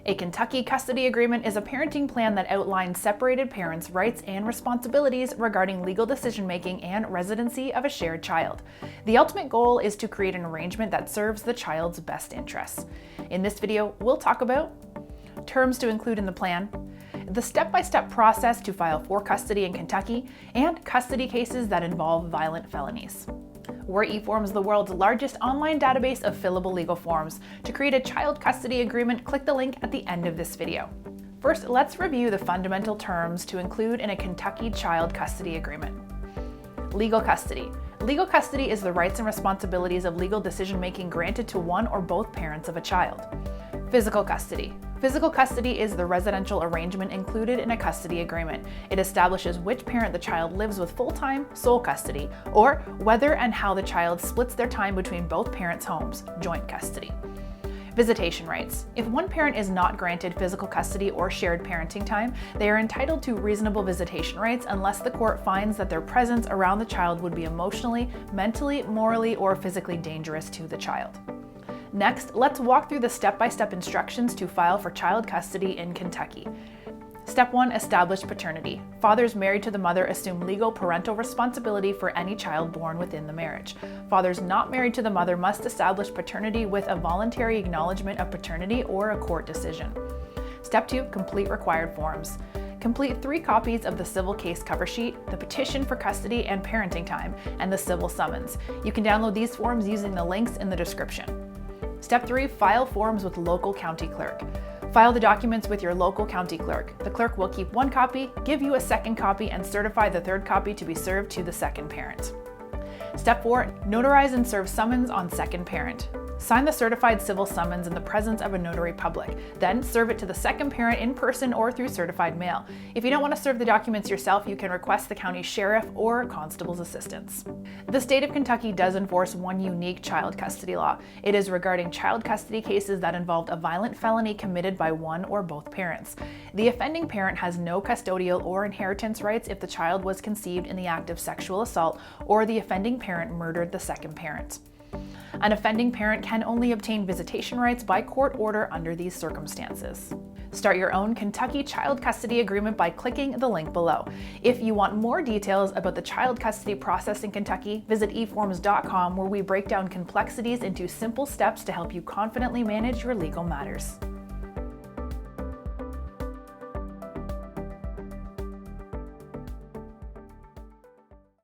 A Kentucky custody agreement is a parenting plan that outlines separated parents' rights and responsibilities regarding legal decision-making and residency of a shared child. The ultimate goal is to create an arrangement that serves the child's best interests. In this video, we'll talk about terms to include in the plan, the step-by-step process to file for custody in Kentucky, and custody cases that involve violent felonies. We're eForms, the world's largest online database of fillable legal forms. To create a child custody agreement, click the link at the end of this video. First, let's review the fundamental terms to include in a Kentucky child custody agreement. Legal custody. Legal custody is the rights and responsibilities of legal decision-making granted to one or both parents of a child. Physical custody. Physical custody is the residential arrangement included in a custody agreement. It establishes which parent the child lives with full-time, sole custody, or whether and how the child splits their time between both parents' homes, joint custody. Visitation rights. If one parent is not granted physical custody or shared parenting time, they are entitled to reasonable visitation rights unless the court finds that their presence around the child would be emotionally, mentally, morally, or physically dangerous to the child. Next, let's walk through the step-by-step instructions to file for child custody in Kentucky. Step 1. Establish paternity. Fathers married to the mother assume legal parental responsibility for any child born within the marriage. Fathers not married to the mother must establish paternity with a voluntary acknowledgement of paternity or a court decision. Step 2. Complete required forms. Complete 3 copies of the civil case cover sheet, the petition for custody and parenting time, and the civil summons. You can download these forms using the links in the description. Step 3. File forms with local county clerk. File the documents with your local county clerk. The clerk will keep 1 copy, give you a second copy, and certify the 3rd copy to be served to the second parent. Step 4. Notarize and serve summons on second parent. Sign the certified civil summons in the presence of a notary public. Then serve it to the second parent in person or through certified mail. If you don't want to serve the documents yourself, you can request the county sheriff or constable's assistance. The state of Kentucky does enforce one unique child custody law. It is regarding child custody cases that involved a violent felony committed by one or both parents. The offending parent has no custodial or inheritance rights if the child was conceived in the act of sexual assault or the offending parent murdered the second parent. An offending parent can only obtain visitation rights by court order under these circumstances. Start your own Kentucky child custody agreement by clicking the link below. If you want more details about the child custody process in Kentucky, visit eForms.com, where we break down complexities into simple steps to help you confidently manage your legal matters.